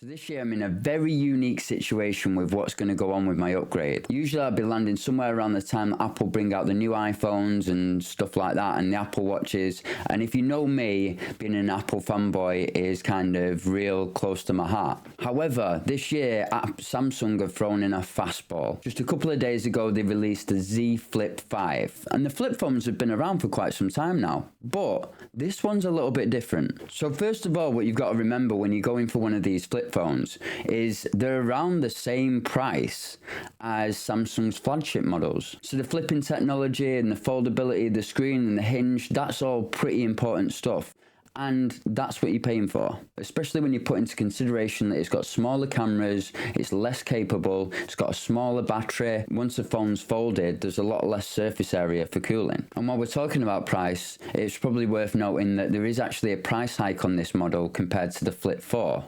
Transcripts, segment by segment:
So this year I'm in a very unique situation with what's going to go on with my upgrade. Usually I'll be landing somewhere around the time Apple bring out the new iPhones and stuff like that, and the Apple Watches. And if you know me, being an Apple fanboy is kind of real close to my heart. However, this year Samsung have thrown in a fastball. Just a couple of days ago they released the Z Flip 5. And the flip phones have been around for quite some time now. But this one's a little bit different. So first of all, what you've got to remember when you're going for one of these flip phones is they're around the same price as Samsung's flagship models. So the flipping technology and the foldability of the screen and the hinge, that's all pretty important stuff. And that's what you're paying for, especially when you put into consideration that it's got smaller cameras, it's less capable, it's got a smaller battery. Once the phone's folded, there's a lot less surface area for cooling. And while we're talking about price, it's probably worth noting that there is actually a price hike on this model compared to the Flip 4.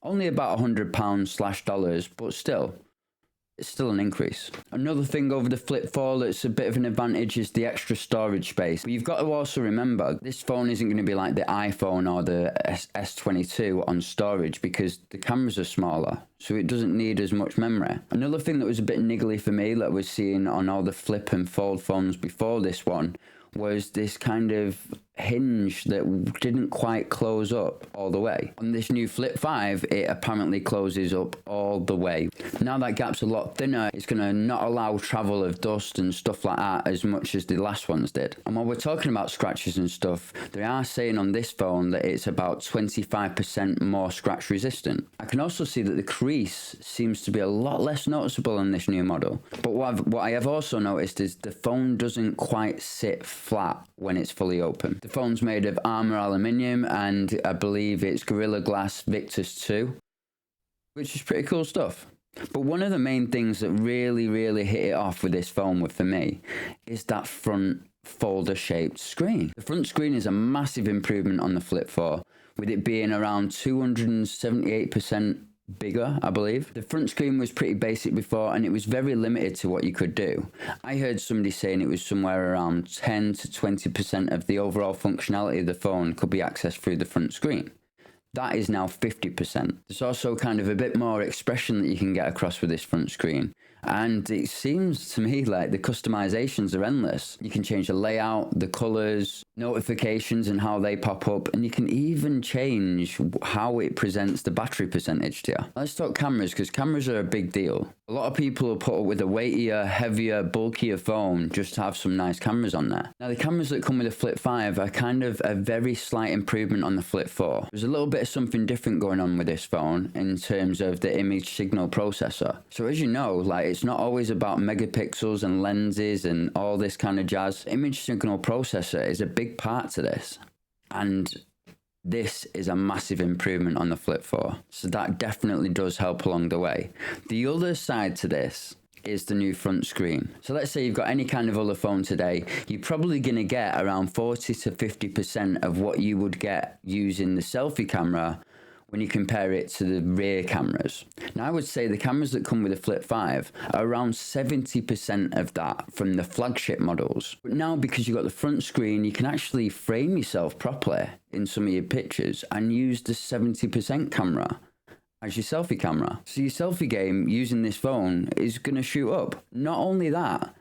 Only about £100/$, but still, it's still an increase. Another thing over the Flip 4 that's a bit of an advantage is the extra storage space. But you've got to also remember, this phone isn't going to be like the iPhone or the S22 on storage because the cameras are smaller, so it doesn't need as much memory. Another thing that was a bit niggly for me that I was seeing on all the flip and fold phones before this one was this kind of hinge that didn't quite close up all the way. On this new Flip 5, it apparently closes up all the way. Now that gap's a lot thinner, it's going to not allow travel of dust and stuff like that as much as the last ones did. And while we're talking about scratches and stuff, they are saying on this phone that it's about 25% more scratch resistant. I can also see that the crease seems to be a lot less noticeable on this new model. But what I have also noticed is the phone doesn't quite sit flat when it's fully open. The phone's made of armor aluminium and I believe it's Gorilla Glass Victus 2, which is pretty cool stuff. But one of the main things that really hit it off with this phone for me is that front folder shaped screen. The front screen is a massive improvement on the Flip 4, with it being around 278% bigger, I believe. The front screen was pretty basic before and it was very limited to what you could do. I heard somebody saying it was somewhere around 10 to 20% of the overall functionality of the phone could be accessed through the front screen. That is now 50%. There's also kind of a bit more expression that you can get across with this front screen. And it seems to me like the customizations are endless. You can change the layout, the colors, notifications and how they pop up, and you can even change how it presents the battery percentage to you. Let's talk cameras, because cameras are a big deal. A lot of people will put up with a weightier, heavier, bulkier phone just to have some nice cameras on there. Now the cameras that come with the Flip 5 are kind of a very slight improvement on the Flip 4. There's a little bit of something different going on with this phone in terms of the image signal processor. So as you know, like, it's not always about megapixels and lenses and all this kind of jazz. Image signal processor is a big part to this. And this is a massive improvement on the Flip 4. So that definitely does help along the way. The other side to this is the new front screen. So let's say you've got any kind of other phone today, you're probably going to get around 40 to 50% of what you would get using the selfie camera when you compare it to the rear cameras. Now I would say the cameras that come with the Flip 5 are around 70% of that from the flagship models. But now because you've got the front screen, you can actually frame yourself properly in some of your pictures and use the 70% camera as your selfie camera. So your selfie game using this phone is going to shoot up. Not only that,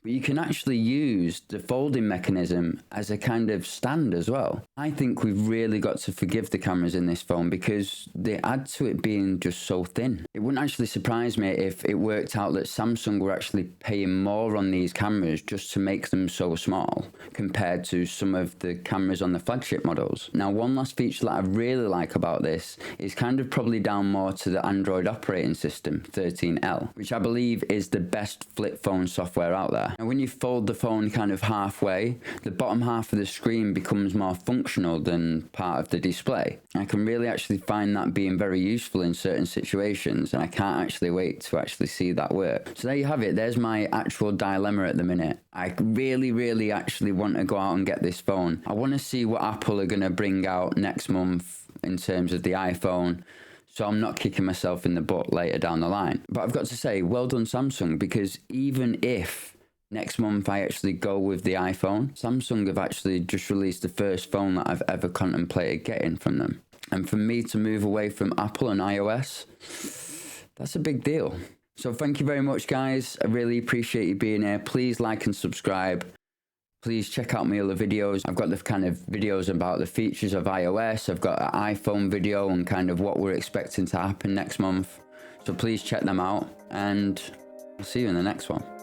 but you can actually use the folding mechanism as a kind of stand as well. I think we've really got to forgive the cameras in this phone because they add to it being just so thin. It wouldn't actually surprise me if it worked out that Samsung were actually paying more on these cameras just to make them so small compared to some of the cameras on the flagship models. Now, one last feature that I really like about this is kind of probably down more to the Android operating system, 13L, which I believe is the best flip phone software out there. And when you fold the phone kind of halfway, the bottom half of the screen becomes more functional than part of the display. I can really actually find that being very useful in certain situations, and I can't actually wait to actually see that work. So there you have it. There's my actual dilemma at the minute. I really actually want to go out and get this phone. I want to see what Apple are going to bring out next month in terms of the iPhone, so I'm not kicking myself in the butt later down the line. But I've got to say, well done Samsung, because even if next month I actually go with the iPhone, Samsung have actually just released the first phone that I've ever contemplated getting from them. And for me to move away from Apple and iOS, that's a big deal. So thank you very much, guys. I really appreciate you being here. Please like and subscribe. Please check out my other videos. I've got the kind of videos about the features of iOS. I've got an iPhone video and kind of what we're expecting to happen next month. So please check them out, and I'll see you in the next one.